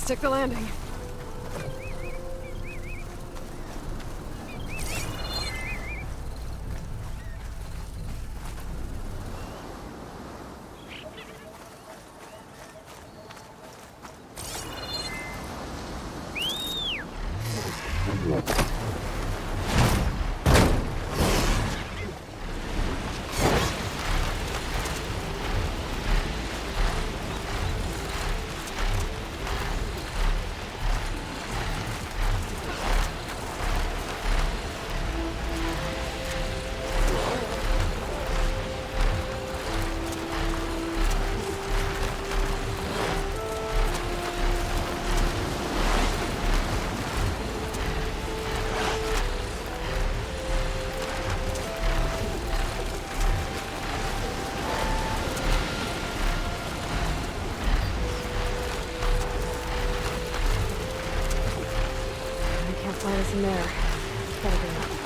stick the landing. Fly us in there. Gotta go.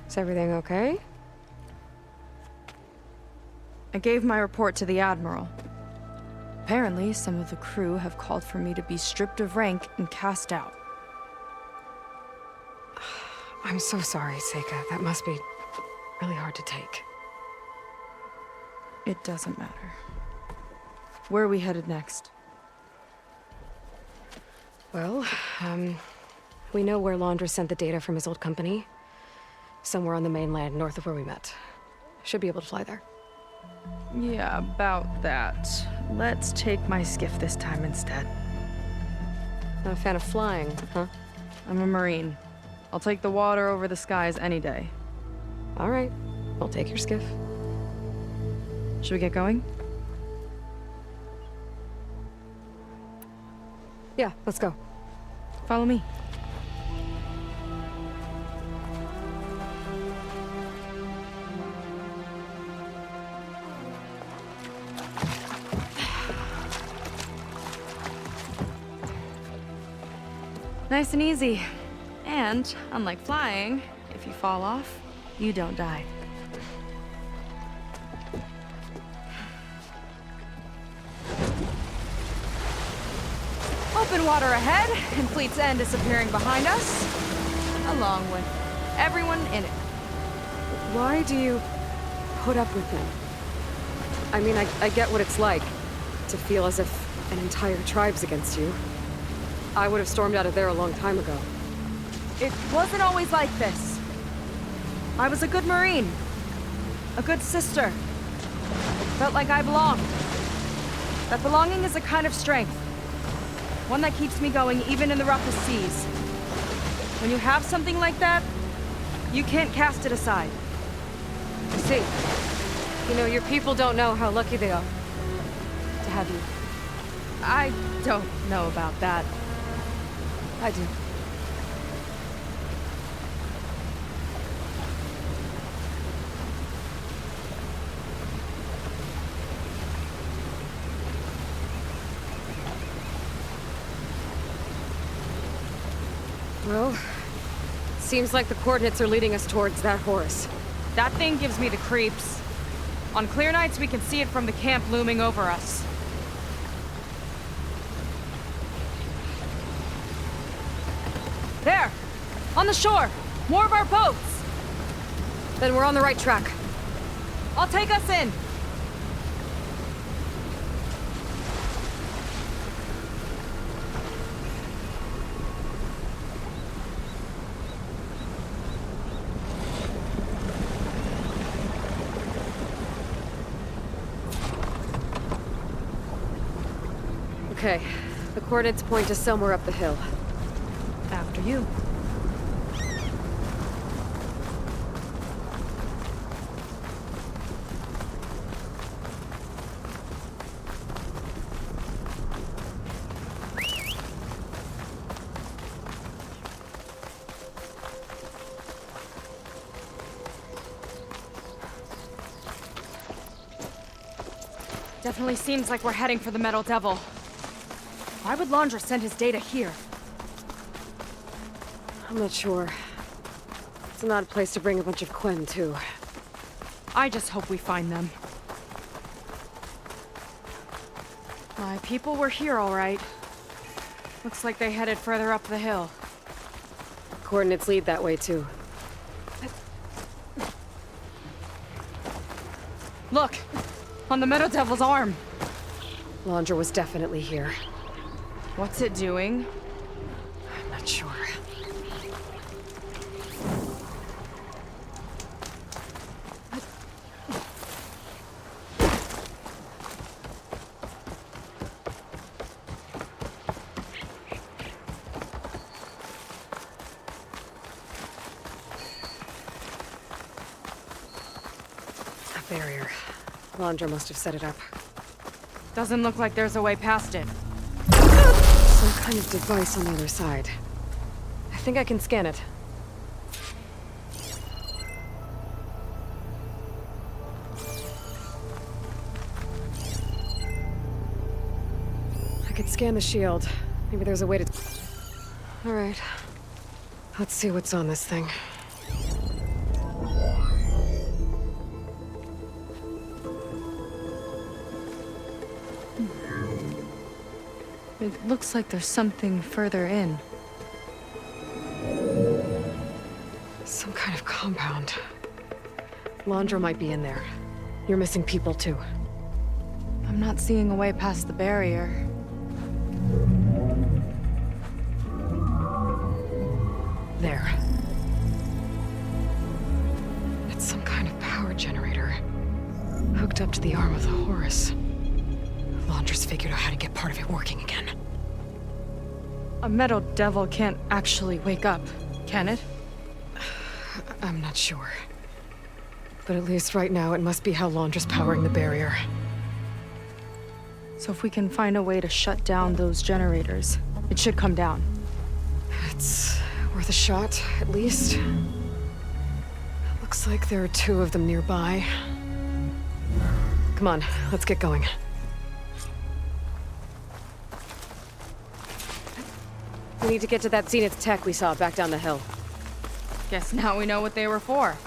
Is everything okay? I gave my report to the Admiral. Apparently, some of the crew have called for me to be stripped of rank and cast out. I'm so sorry, Seika. That must be really hard to take. It doesn't matter. Where are we headed next? Well, we know where Londra sent the data from his old company. Somewhere on the mainland, north of where we met. Should be able to fly there. Yeah, about that. Let's take my skiff this time instead. Not a fan of flying, huh? I'm a Marine. I'll take the water over the skies any day. All right. I'll take your skiff. Should we get going? Yeah, let's go. Follow me. Nice and easy. And, unlike flying, if you fall off, you don't die. Open water ahead, and Fleet's End disappearing behind us, along with everyone in it. Why do you put up with them? I mean, I get what it's like to feel as if an entire tribe's against you. I would have stormed out of there a long time ago. It wasn't always like this. I was a good Marine. A good sister. Felt like I belonged. That belonging is a kind of strength. One that keeps me going even in the roughest seas. When you have something like that, you can't cast it aside. I see. You know, your people don't know how lucky they are to have you. I don't know about that. I do. Well, seems like the coordinates are leading us towards that Horus. That thing gives me the creeps. On clear nights, we can see it from the camp looming over us. There! On the shore! More of our boats! Then we're on the right track. I'll take us in! Okay, the coordinates point to somewhere up the hill. After you. Definitely seems like we're heading for the Metal Devil. Why would Londra send his data here? I'm not sure. It's an odd place to bring a bunch of Quen, too. I just hope we find them. My people were here, all right. Looks like they headed further up the hill. Coordinates lead that way, too. Look! On the Metal Devil's arm! Londra was definitely here. What's it doing? I'm not sure. A barrier. Londra must have set it up. Doesn't look like there's a way past it. Some kind of device on the other side. I think I can scan it. I could scan the shield. Maybe there's a way to... Alright. Let's see what's on this thing. It looks like there's something further in. Some kind of compound. Londra might be in there. You're missing people, too. I'm not seeing a way past the barrier. There. It's some kind of power generator. Hooked up to the arm of the Horus. Londra's figured out how to get part of it working again. A Metal Devil can't actually wake up, can it? I'm not sure. But at least right now, it must be how Londra's powering the barrier. So if we can find a way to shut down those generators, it should come down. It's worth a shot, at least. Looks like there are 2 of them nearby. Come on, let's get going. We need to get to that Zenith tech we saw back down the hill. Guess now we know what they were for.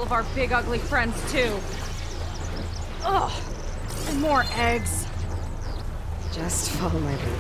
of our big ugly friends, too. Ugh. And more eggs. Just follow my lead.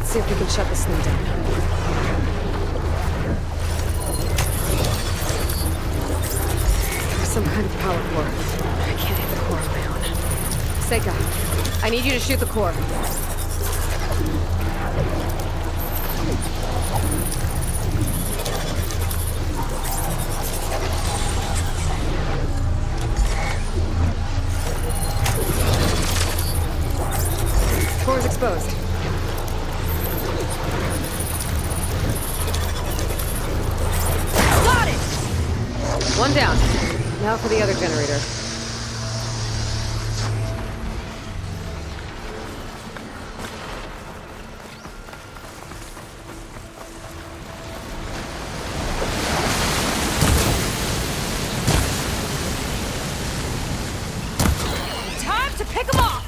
See if we can shut this thing down. There's some kind of power core. I can't hit the core on my own. Seika, I need you to shoot the core. Core is exposed. Got it! One down. Now for the other generator. Time to pick them off!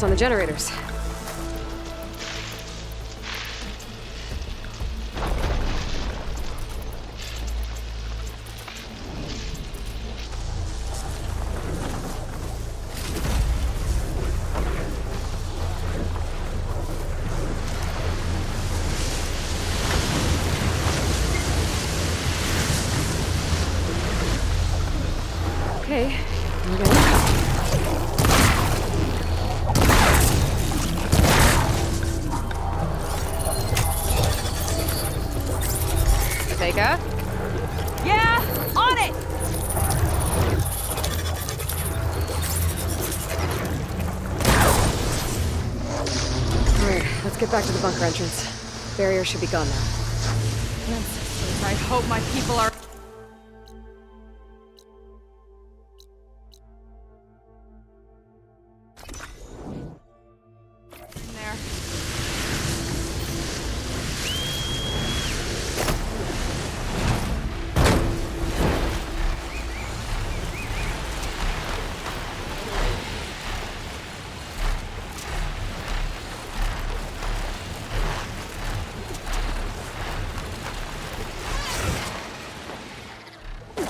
on the generators. Okay, we're gonna go. Vega? Yeah, on it! Alright, let's get back to the bunker entrance. Barrier should be gone now. Ancestors, I hope my people are... in there.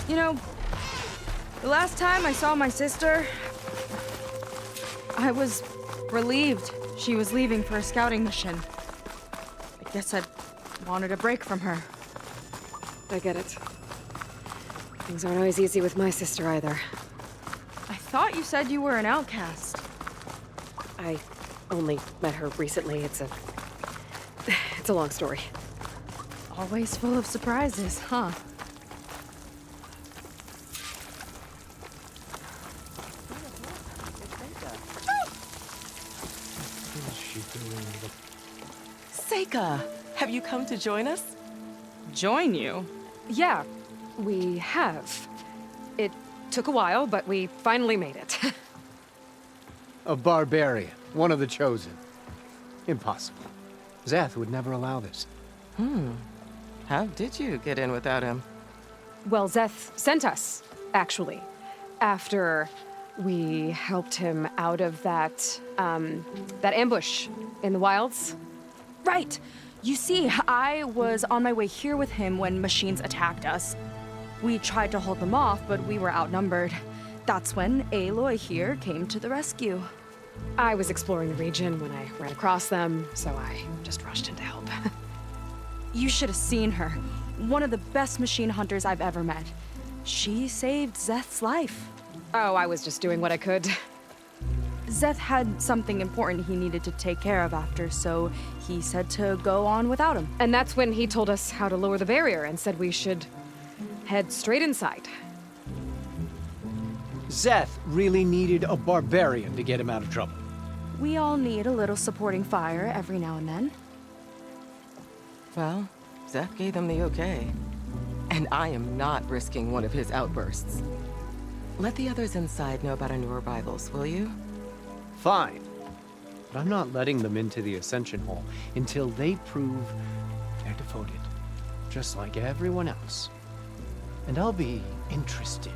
You know, the last time I saw my sister, I was relieved she was leaving for a scouting mission. I guess I wanted a break from her. I get it. Things aren't always easy with my sister either. I thought you said you were an outcast. I only met her recently. It's a long story. Always full of surprises, huh? Seika, have you come to join us? Join you? Yeah, we have. It took a while, but we finally made it. A barbarian, one of the chosen. Impossible. Zeth would never allow this. How did you get in without him? Well, Zeth sent us, actually, after we helped him out of that ambush in the wilds. Right! You see, I was on my way here with him when machines attacked us. We tried to hold them off, but we were outnumbered. That's when Aloy here came to the rescue. I was exploring the region when I ran across them, so I just rushed in to help. You should have seen her. One of the best machine hunters I've ever met. She saved Zeth's life. Oh, I was just doing what I could. Zeth had something important he needed to take care of after, so he said to go on without him. And that's when he told us how to lower the barrier and said we should head straight inside. Zeth really needed a barbarian to get him out of trouble. We all need a little supporting fire every now and then. Well, Zeth gave them the okay. And I am not risking one of his outbursts. Let the others inside know about our new arrivals, will you? Fine. But I'm not letting them into the Ascension Hall until they prove they're devoted. Just like everyone else. And I'll be interested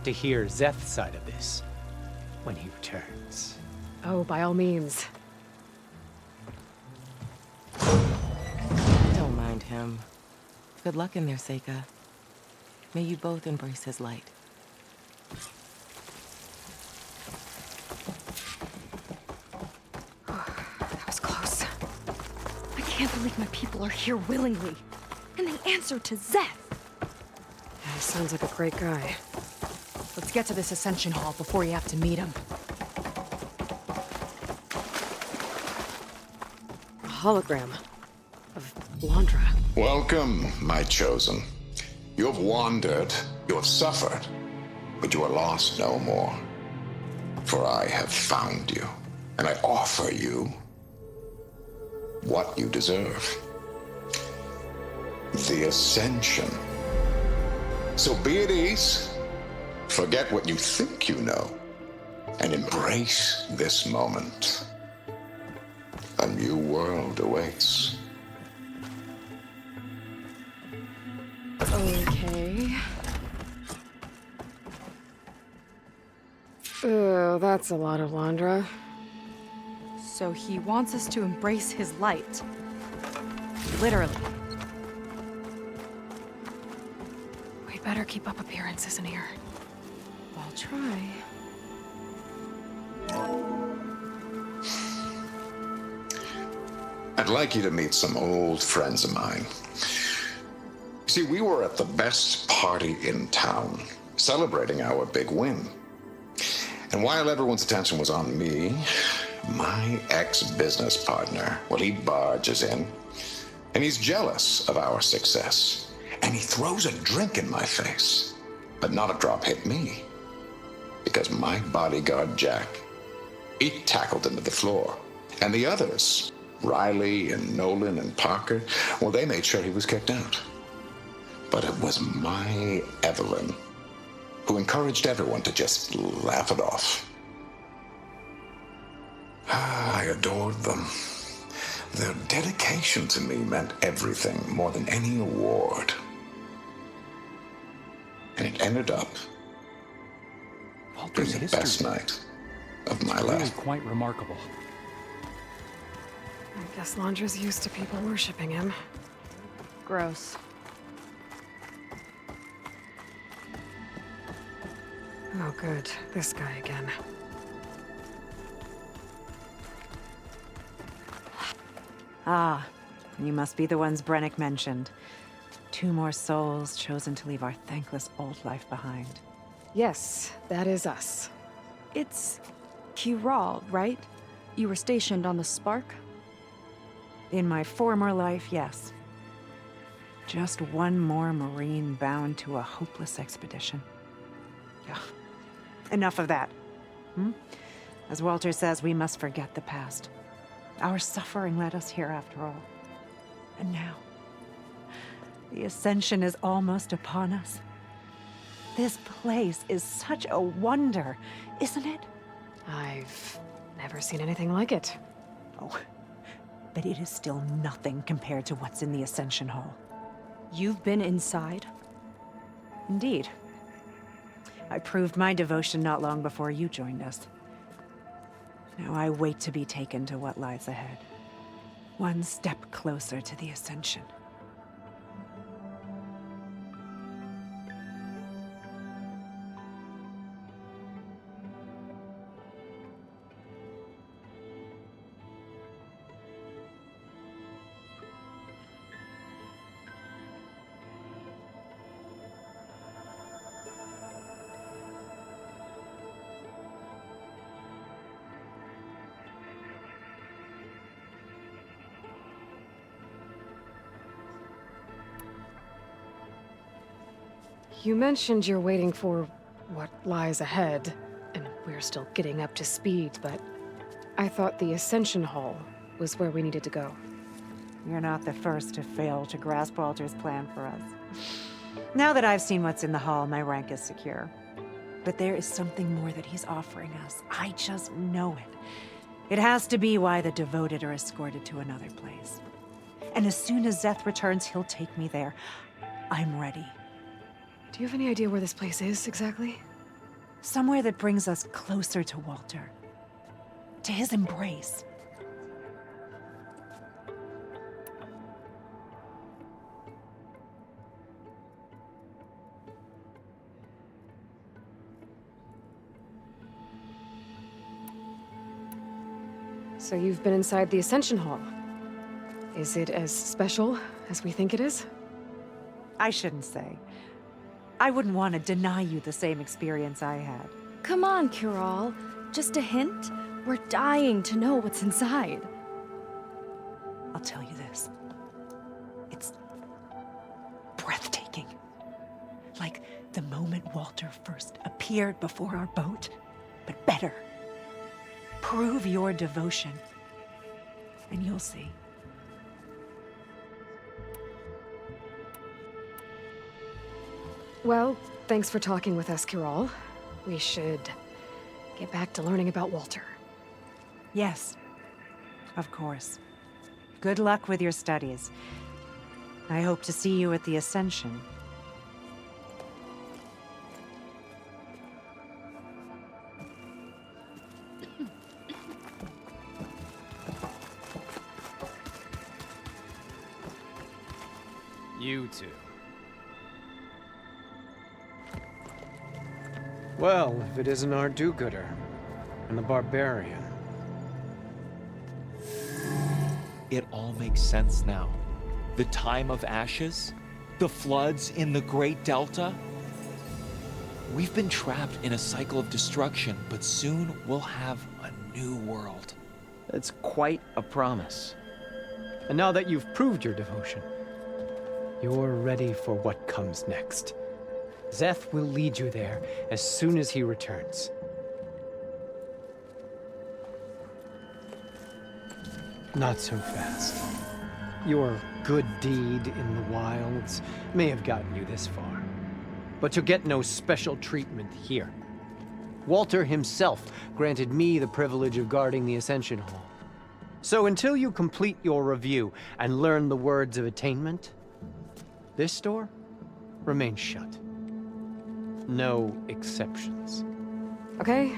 to hear Zeth's side of this when he returns. Oh, by all means. Don't mind him. Good luck in there, Seika. May you both embrace his light. That was close. I can't believe my people are here willingly. And they answered to Zeth. Yeah, he sounds like a great guy. Let's get to this Ascension Hall before you have to meet him. A hologram of Londra. Welcome, my chosen. You have wandered, you have suffered, but you are lost no more. For I have found you, and I offer you what you deserve. The Ascension. So be at ease, forget what you think you know, and embrace this moment. A new world awaits. Okay. Oh, that's a lot of Londra. So he wants us to embrace his light. Literally. We better keep up appearances in here. I'll try. I'd like you to meet some old friends of mine. See, we were at the best party in town, celebrating our big win. And while everyone's attention was on me, my ex-business partner, well, he barges in, and he's jealous of our success. And he throws a drink in my face. But not a drop hit me. Because my bodyguard, Jack, he tackled him to the floor. And the others, Riley and Nolan and Parker, well, they made sure he was kicked out. But it was my Evelyn who encouraged everyone to just laugh it off. I adored them. Their dedication to me meant everything, more than any award. And it ended up Walter's being the history. best night of my Really life. quite remarkable. I guess Londra's used to people worshipping him. Gross. Oh, good. This guy again. Ah, you must be the ones Brennick mentioned. 2 more souls chosen to leave our thankless old life behind. Yes, that is us. It's Kiral, right? You were stationed on the Spark? In my former life, yes. Just one more Marine bound to a hopeless expedition. Ugh. Enough of that. As Walter says, we must forget the past. Our suffering led us here after all. And now, the Ascension is almost upon us. This place is such a wonder, isn't it? I've never seen anything like it. Oh, but it is still nothing compared to what's in the Ascension Hall. You've been inside? Indeed. I proved my devotion not long before you joined us. Now I wait to be taken to what lies ahead. One step closer to the Ascension. You mentioned you're waiting for what lies ahead, and we're still getting up to speed, but I thought the Ascension Hall was where we needed to go. You're not the first to fail to grasp Walter's plan for us. Now that I've seen what's in the hall, my rank is secure. But there is something more that he's offering us. I just know it. It has to be why the devoted are escorted to another place. And as soon as Zeth returns, he'll take me there. I'm ready. Do you have any idea where this place is, exactly? Somewhere that brings us closer to Walter. To his embrace. So you've been inside the Ascension Hall. Is it as special as we think it is? I shouldn't say. I wouldn't want to deny you the same experience I had. Come on, Kiral. Just a hint? We're dying to know what's inside. I'll tell you this. It's breathtaking. Like the moment Walter first appeared before our boat, but better. Prove your devotion, and you'll see. Well, thanks for talking with us, Kiral. We should get back to learning about Walter. Yes, of course. Good luck with your studies. I hope to see you at the Ascension. too. Well, if it isn't our do-gooder and the barbarian. It all makes sense now. The time of ashes, the floods in the Great Delta. We've been trapped in a cycle of destruction, but soon we'll have a new world. That's quite a promise. And now that you've proved your devotion, you're ready for what comes next. Szeth will lead you there as soon as he returns. Not so fast. Your good deed in the wilds may have gotten you this far, but you'll get no special treatment here. Walter himself granted me the privilege of guarding the Ascension Hall. So until you complete your review and learn the words of attainment, this door remains shut. No exceptions. Okay,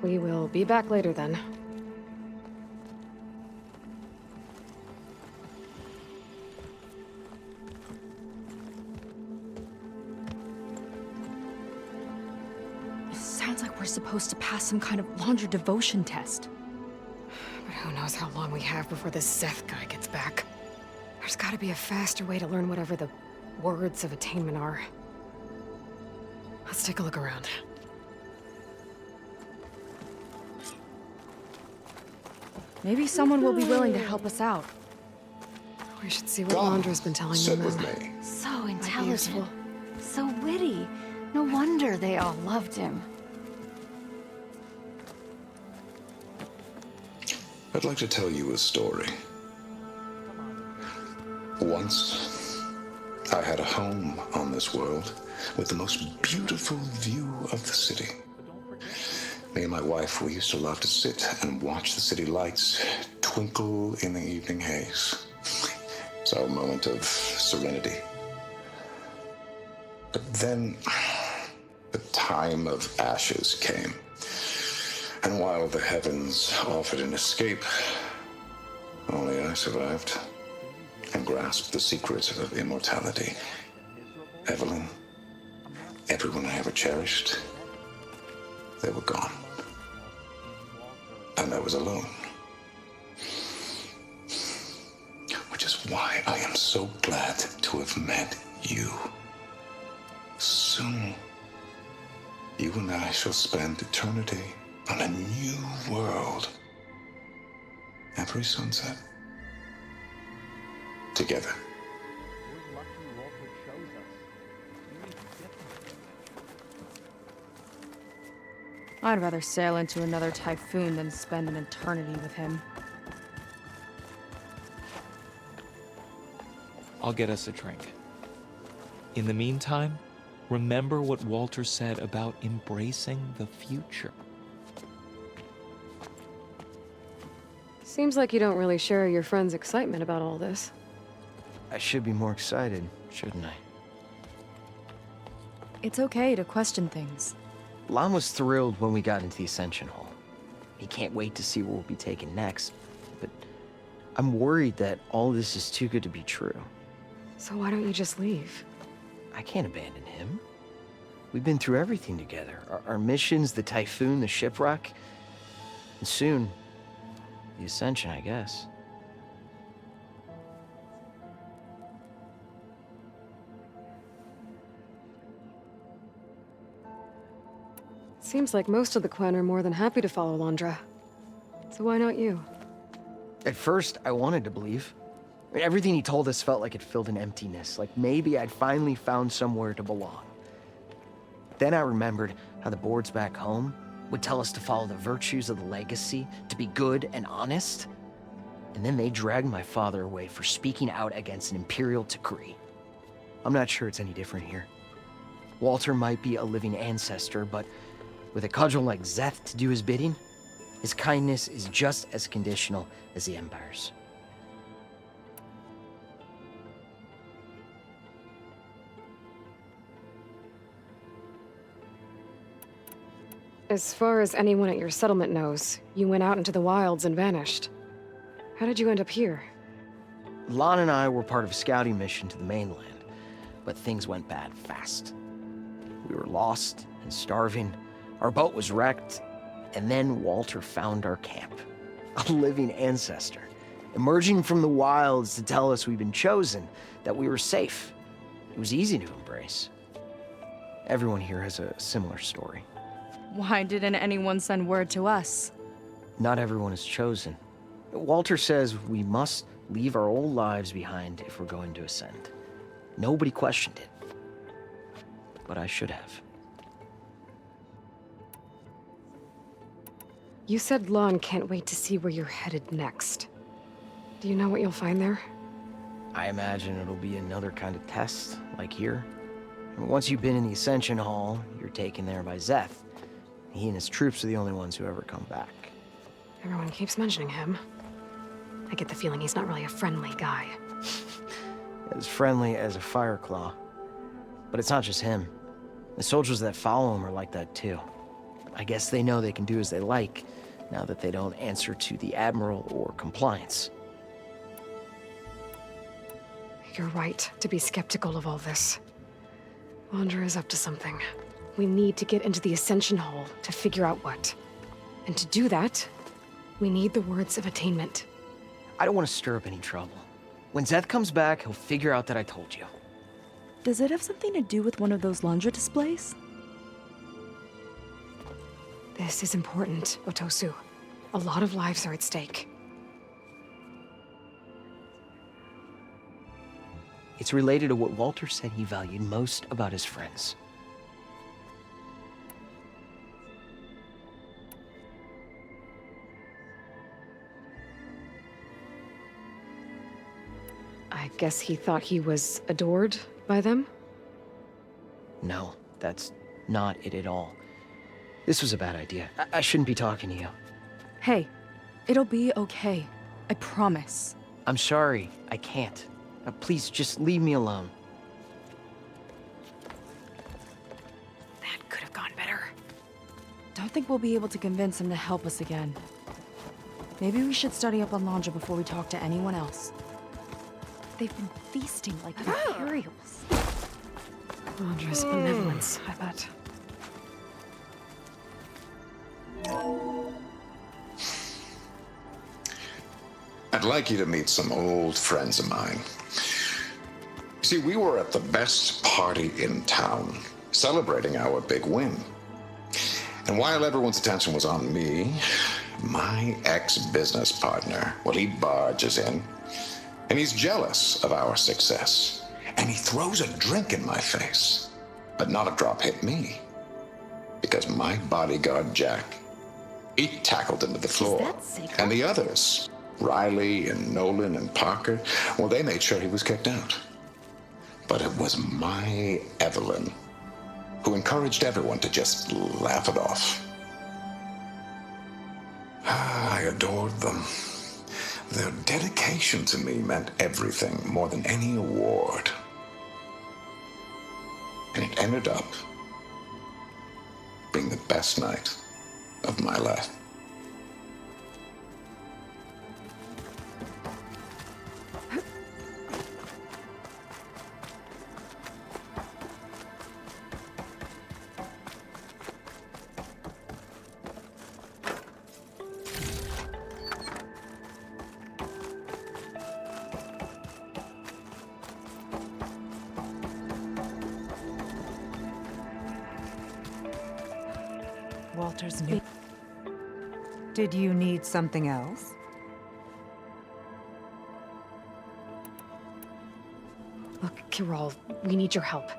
we will be back later then. It sounds like we're supposed to pass some kind of Londra devotion test. But who knows how long we have before this Szeth guy gets back. There's gotta be a faster way to learn whatever the words of attainment are. Let's take a look around. Maybe someone will be willing to help us out. We should see what Come, Londra's been telling sit them with then. me. So be intelligent. useful. So witty. No wonder they all loved him. I'd like to tell you a story. Once, I had a home on this world with the most beautiful view of the city. Me and my wife, we used to love to sit and watch the city lights twinkle in the evening haze. It's our moment of serenity. But then, the time of ashes came. And while the heavens offered an escape, only I survived and grasped the secret of immortality. Evelyn, everyone I ever cherished, they were gone. And I was alone. Which is why I am so glad to have met you. Soon, you and I shall spend eternity on a new world. Every sunset. Together. I'd rather sail into another typhoon than spend an eternity with him. I'll get us a drink. In the meantime, remember what Walter said about embracing the future. Seems like you don't really share your friend's excitement about all this. I should be more excited, shouldn't I? It's okay to question things. Lon was thrilled when we got into the Ascension Hall. He can't wait to see where we'll be taken next, but I'm worried that all this is too good to be true. So why don't you just leave? I can't abandon him. We've been through everything together. Our missions, the typhoon, the shipwreck, and soon, the Ascension, I guess. Seems like most of the Quen are more than happy to follow Londra. So why not you? At first, I wanted to believe. I mean, everything he told us felt like it filled an emptiness, like maybe I'd finally found somewhere to belong. Then I remembered how the boards back home would tell us to follow the virtues of the legacy, to be good and honest. And then they dragged my father away for speaking out against an imperial decree. I'm not sure it's any different here. Walter might be a living ancestor, but with a cudgel like Szeth to do his bidding, his kindness is just as conditional as the Empire's. As far as anyone at your settlement knows, you went out into the wilds and vanished. How did you end up here? Lon and I were part of a scouting mission to the mainland. but things went bad fast. We were lost and starving, our boat was wrecked, and then Walter found our camp. A living ancestor, emerging from the wilds to tell us we've been chosen, that we were safe. It was easy to embrace. Everyone here has a similar story. Why didn't anyone send word to us? Not everyone is chosen. Walter says we must leave our old lives behind if we're going to ascend. Nobody questioned it. But I should have. You said Lon can't wait to see where you're headed next. Do you know what you'll find there? I imagine it'll be another kind of test, like here. And once you've been in the Ascension Hall, you're taken there by Szeth. He and his troops are the only ones who ever come back. Everyone keeps mentioning him. I get the feeling he's not really a friendly guy. As friendly as a Fireclaw. But it's not just him. The soldiers that follow him are like that too. I guess they know they can do as they like, now that they don't answer to the Admiral or Compliance. You're right to be skeptical of all this. Londra is up to something. We need to get into the Ascension Hall to figure out what. And to do that, we need the words of attainment. I don't want to stir up any trouble. When Szeth comes back, he'll figure out that I told you. Does it have something to do with one of those Londra displays? This is important, Otosu. A lot of lives are at stake. It's related to what Walter said he valued most about his friends. I guess he thought he was adored by them? No, that's not it at all. This was a bad idea. I shouldn't be talking to you. Hey, it'll be okay. I promise. I'm sorry, I can't. Please, just leave me alone. That could have gone better. Don't think we'll be able to convince him to help us again. Maybe we should study up on Londra before we talk to anyone else. They've been feasting like Imperials. Londra's benevolence, I bet. I'd like you to meet some old friends of mine. See, we were at the best party in town, celebrating our big win. And while everyone's attention was on me, my ex-business partner, well, he barges in, and he's jealous of our success. And he throws a drink in my face, but not a drop hit me. Because my bodyguard, Jack, he tackled him to the floor. Is that sacred? And the others, Riley and Nolan and Parker, well, they made sure he was kicked out. But it was my Evelyn who encouraged everyone to just laugh it off. I adored them. Their dedication to me meant everything, more than any award. And it ended up being the best night of my life. Walter's new. Did you need something else? Look, Kirol, we need your help.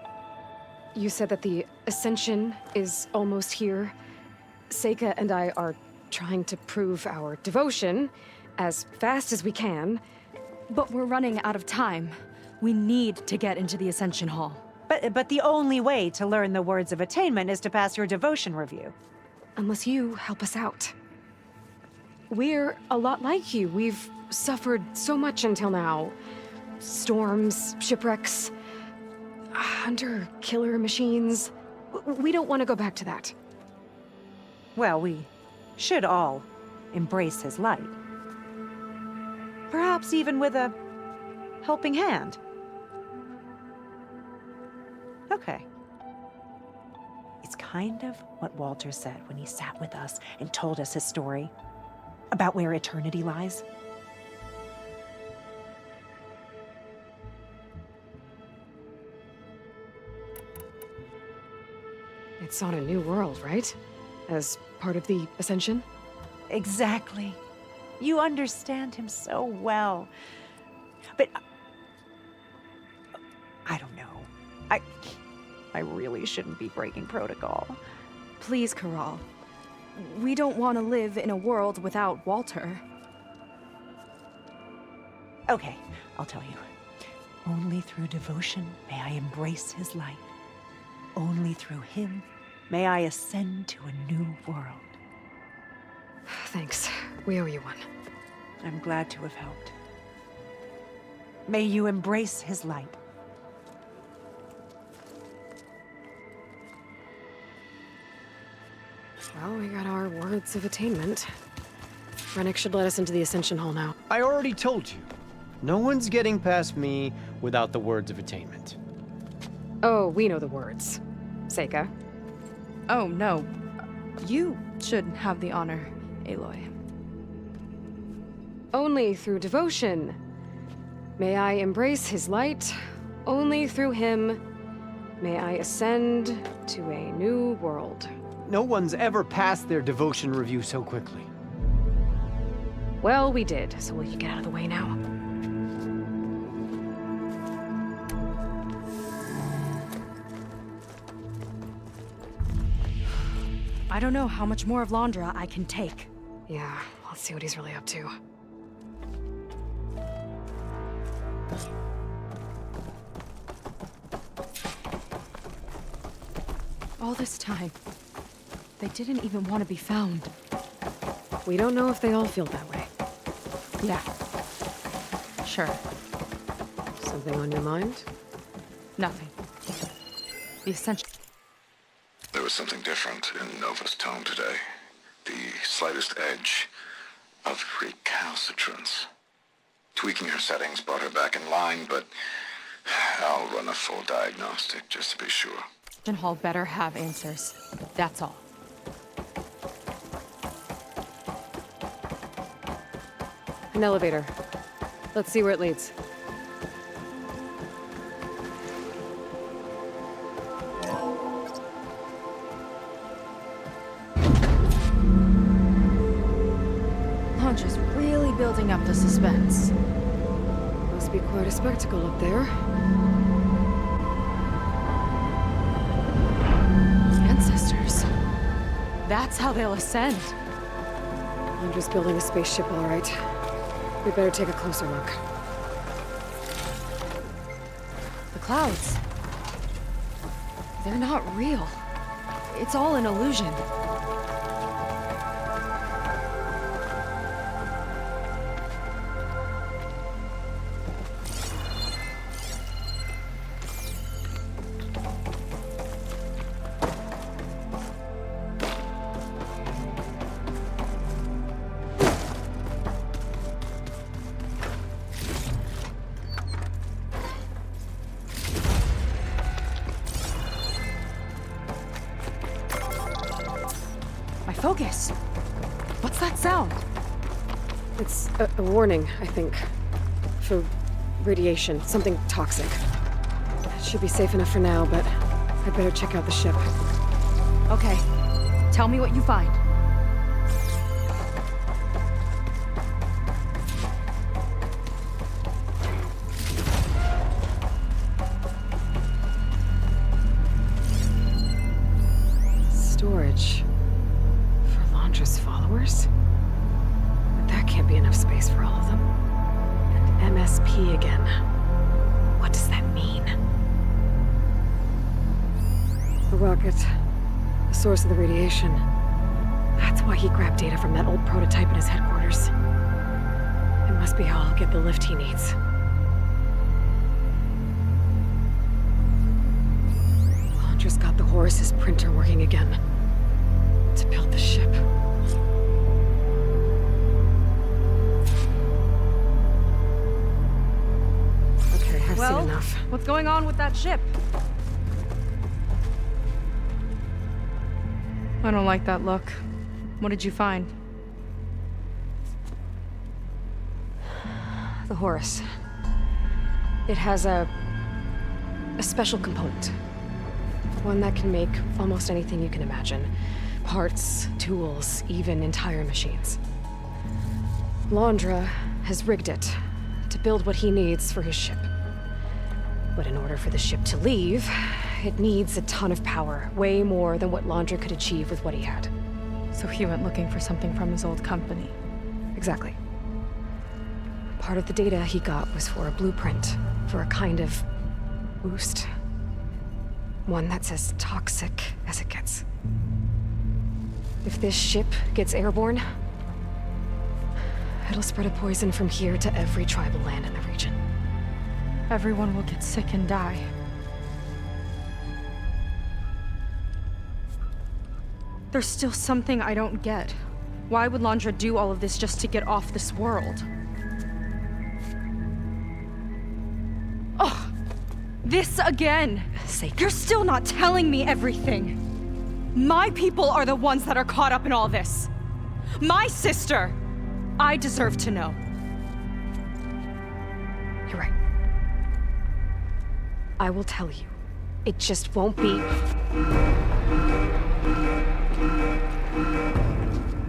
You said that the Ascension is almost here. Seika and I are trying to prove our devotion as fast as we can. But we're running out of time. We need to get into the Ascension Hall. But the only way to learn the words of attainment is to pass your devotion review. Unless you help us out. We're a lot like you. We've suffered so much until now. Storms, shipwrecks, hunter-killer machines. We don't want to go back to that. Well, we should all embrace his light. Perhaps even with a helping hand. Okay. It's kind of what Walter said when he sat with us and told us his story about where eternity lies. It's on a new world, right? As part of the Ascension? Exactly. You understand him so well. But I don't know. I really shouldn't be breaking protocol. Please, Corral. We don't want to live in a world without Walter. Okay, I'll tell you. Only through devotion may I embrace his light. Only through him may I ascend to a new world. Thanks. We owe you one. I'm glad to have helped. May you embrace his light. Well, we got our words of attainment. Rennick should let us into the Ascension Hall now. I already told you. No one's getting past me without the words of attainment. Oh, we know the words. Seika. Oh, no. You should have the honor, Aloy. Only through devotion may I embrace his light. Only through him may I ascend to a new world. No one's ever passed their devotion review so quickly. Well, we did, so will you get out of the way now? I don't know how much more of Londra I can take. Yeah, let's see what he's really up to. All this time, they didn't even want to be found. We don't know if they all feel that way. Yeah. Sure. Something on your mind? Nothing. The Ascension. There was something different in Nova's tone today. The slightest edge of recalcitrance. Tweaking her settings brought her back in line, but I'll run a full diagnostic just to be sure. Hall better have answers. That's all. An elevator. Let's see where it leads. Londra's really building up the suspense. Must be quite a spectacle up there. Ancestors. That's how they'll ascend. I'm just building a spaceship, all right. We better take a closer look. The clouds. They're not real. It's all an illusion. Focus! What's that sound? It's a warning, I think. For radiation, something toxic. It should be safe enough for now, but I'd better check out the ship. Okay. Tell me what you find. Storage. Followers? But that can't be enough space for all of them. And MSP again. What does that mean? The rocket. The source of the radiation. That's why he grabbed data from that old prototype in his headquarters. It must be how I'll get the lift he needs. Londra's got the Horus's printer working again. To build the ship. I've seen enough. What's going on with that ship? I don't like that look. What did you find? The Horus. It has a special component. One that can make almost anything you can imagine. Parts, tools, even entire machines. Londra has rigged it to build what he needs for his ship. But in order for the ship to leave, it needs a ton of power, way more than what Londra could achieve with what he had. So he went looking for something from his old company. Exactly. Part of the data he got was for a blueprint, for a kind of boost. One that's as toxic as it gets. If this ship gets airborne, it'll spread a poison from here to every tribal land in the region. Everyone will get sick and die. There's still something I don't get. Why would Londra do all of this just to get off this world? Oh, this again! You're still not telling me everything. My people are the ones that are caught up in all this. My sister! I deserve to know. You're right. I will tell you. It just won't be...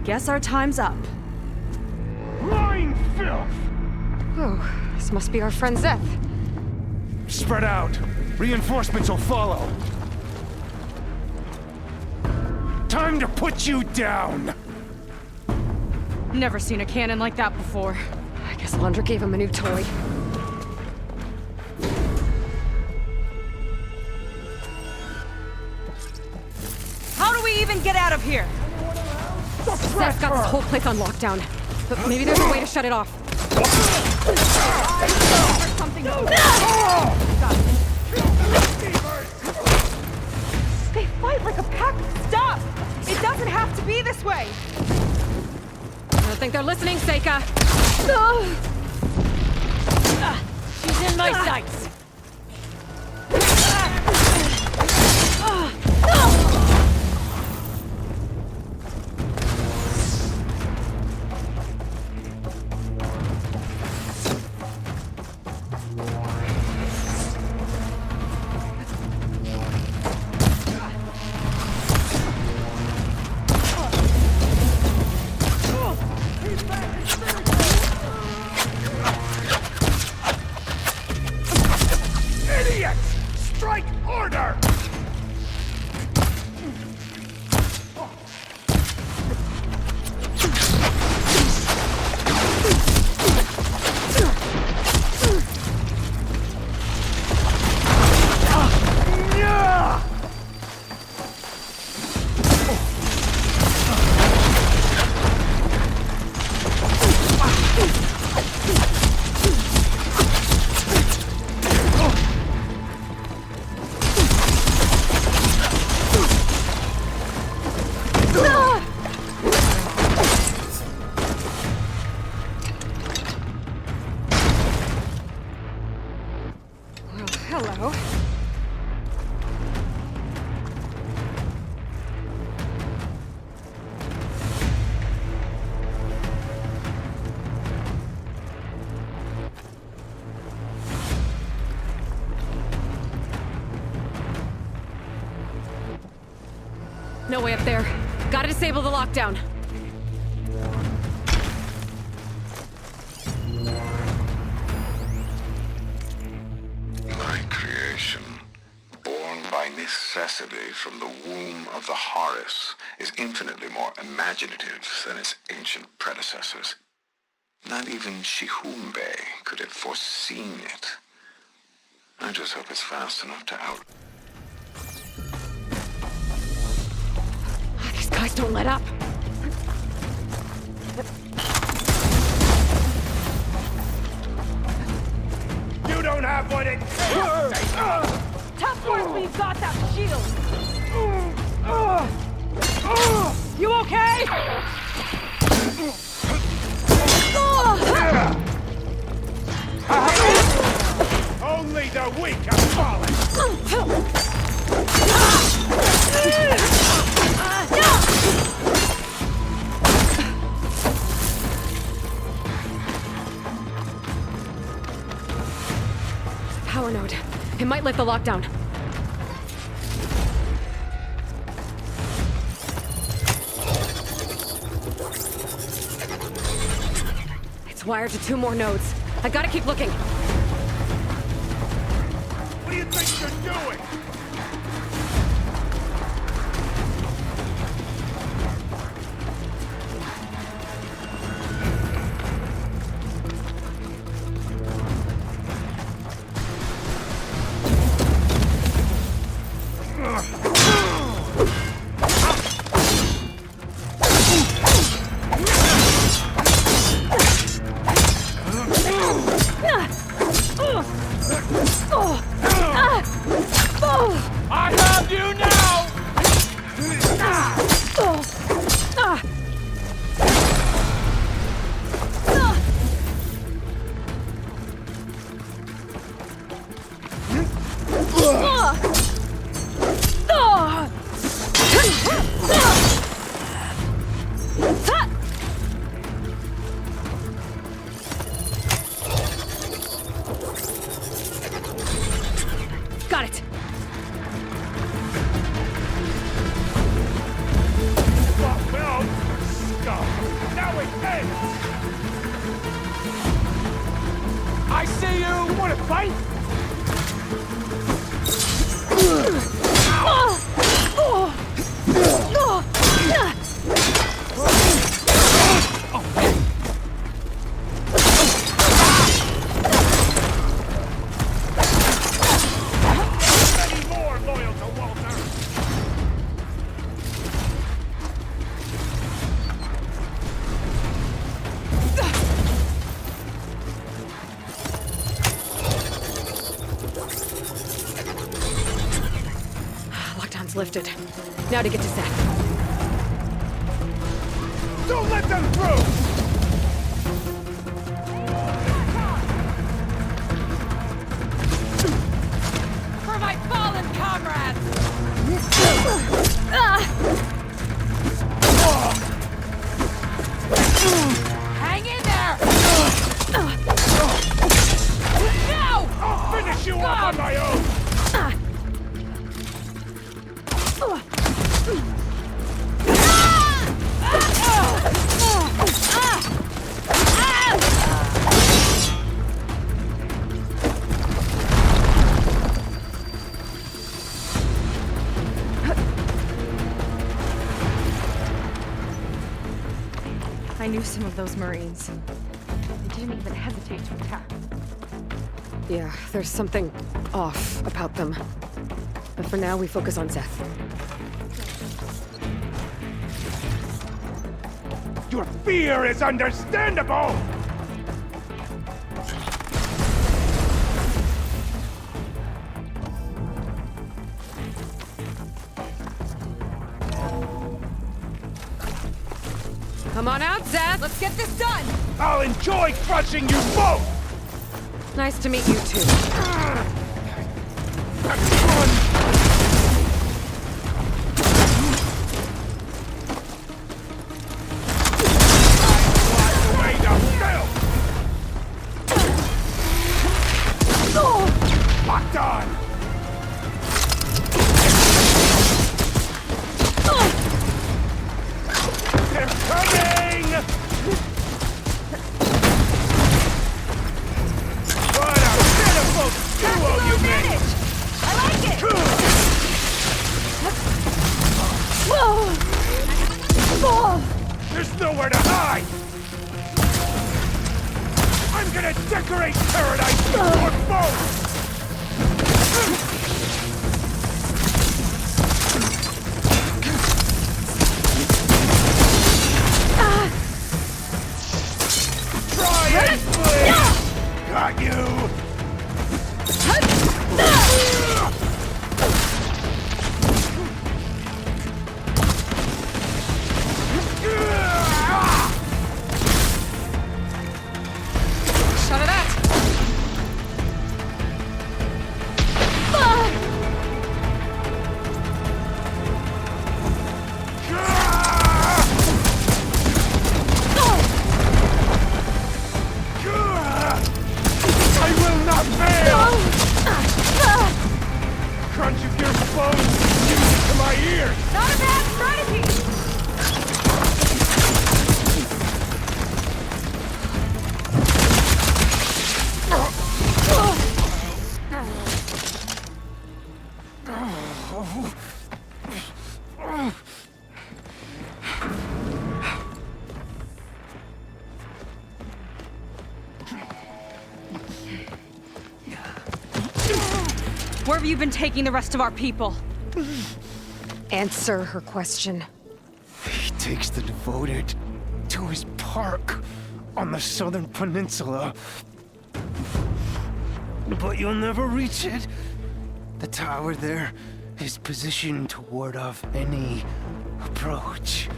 Guess our time's up. Lying filth! Oh, this must be our friend Zeth. Spread out. Reinforcements will follow. Time to put you down! Never seen a cannon like that before. I guess Londra gave him a new toy. How do we even get out of here? Zeth's got this whole place on lockdown. But maybe there's a way to shut it off. They fight like a pack. Stop! It doesn't have to be this way! I don't think they're listening, Seika. She's in my sights! Hello. No way up there. Gotta disable the lockdown. My creation, born by necessity from the womb of the Horus, is infinitely more imaginative than its ancient predecessors. Not even Shihumbe could have foreseen it. I just hope it's fast enough to out... These guys don't let up. You don't have what it takes! Tough work when you've got that shield! You okay? Only the weak are falling! lift the lockdown. It's wired to 2 more nodes. I gotta keep looking. What do you think you're doing? I have you now! Got it. Well, scum. Now it ends! I see you! You wanna fight? Many more loyal to Walter! Lockdown's lifted. Now to get to Zeth. Don't let them through! For my fallen comrades! Hang in there! No! I'll finish you off on my own! I knew some of those Marines. They didn't even hesitate to attack. Yeah, there's something off about them. But for now, we focus on Zeth. Your fear is understandable! Come on out, Zeth! Let's get this done! I'll enjoy crushing you both! Nice to meet you, too. Locked on! They're coming! What a pitiful duo you made! I like it! There's nowhere to hide! I'm gonna decorate paradise with your bones! Try and flee! Got you! Shot of that! bones, music to my ears! Not a bad strategy! Where have you been taking the rest of our people? Answer her question. He takes the devoted to his park on the southern peninsula. But you'll never reach it. The tower there is positioned to ward off any approach.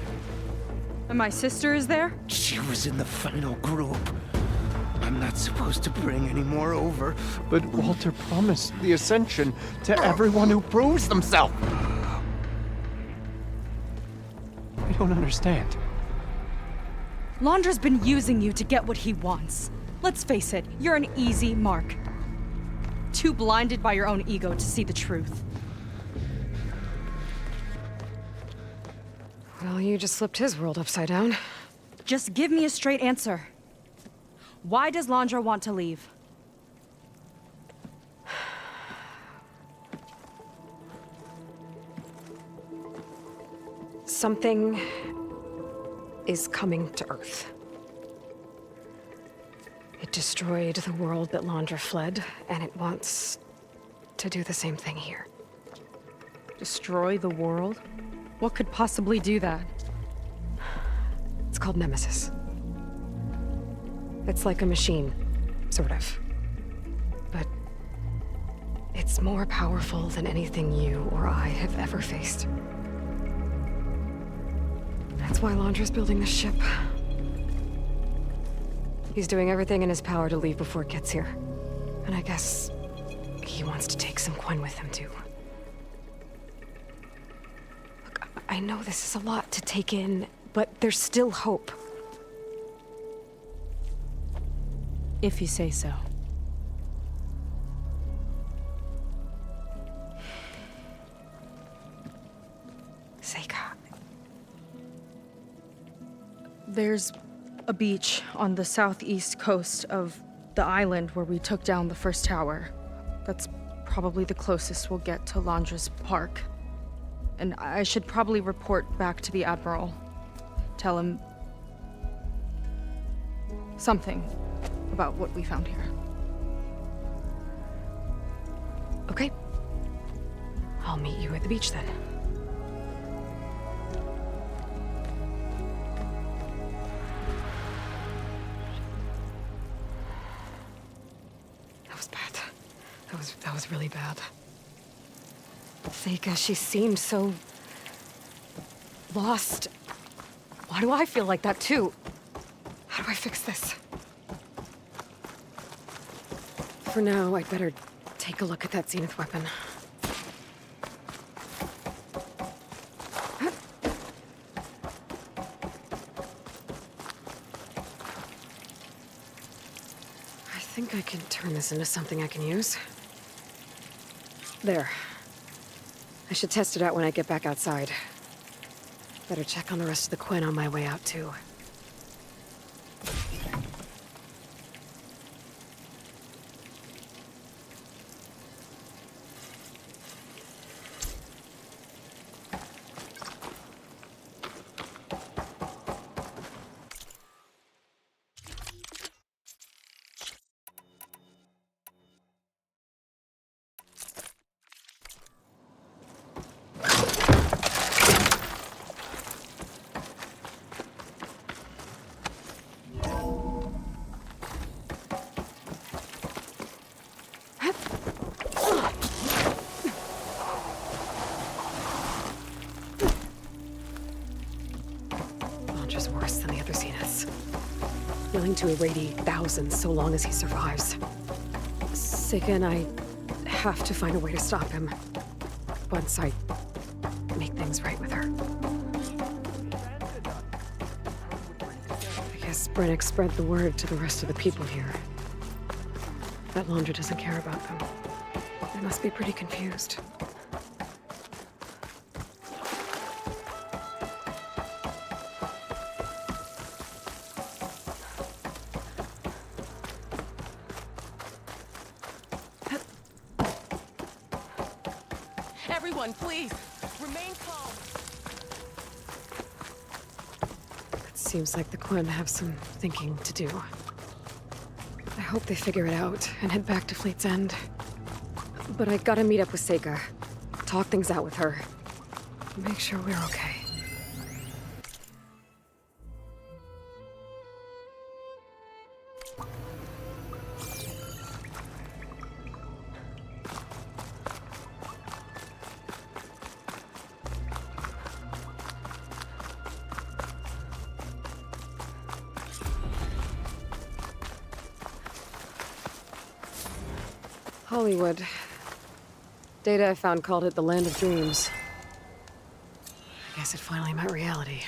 And my sister is there? She was in the final group. I'm not supposed to bring any more over. But Walter promised the Ascension to everyone who proves themselves. I don't understand. Londra's been using you to get what he wants. Let's face it, you're an easy mark. Too blinded by your own ego to see the truth. Well, you just flipped his world upside down. Just give me a straight answer. Why does Londra want to leave? Something is coming to Earth. It destroyed the world that Londra fled, and it wants to do the same thing here. Destroy the world? What could possibly do that? It's called Nemesis. It's like a machine, sort of. But it's more powerful than anything you or I have ever faced. That's why Londra's building this ship. He's doing everything in his power to leave before it gets here. And I guess he wants to take some Quen with him, too. Look, I know this is a lot to take in, but there's still hope. If you say so. Seika. There's a beach on the southeast coast of the island where we took down the first tower. That's probably the closest we'll get to Londra's park. And I should probably report back to the Admiral. Tell him something about what we found here. Okay. I'll meet you at the beach then. That was bad. That was really bad. Seika, she seemed so lost. Why do I feel like that too? How do I fix this? For now, I'd better take a look at that Zenith weapon. I think I can turn this into something I can use. There. I should test it out when I get back outside. Better check on the rest of the Quen on my way out, too. Londra's worse than the other Zeniths. Willing to irradiate thousands so long as he survives. Seika and I have to find a way to stop him. Once I make things right with her. I guess Brennick spread the word to the rest of the people here. That Londra doesn't care about them. They must be pretty confused. Everyone, please, remain calm. It seems like the Quen have some thinking to do. I hope they figure it out and head back to Fleet's End. But I gotta meet up with Seika. Talk things out with her. Make sure we're okay. Hollywood. Data I found called it the Land of Dreams. I guess it finally met reality.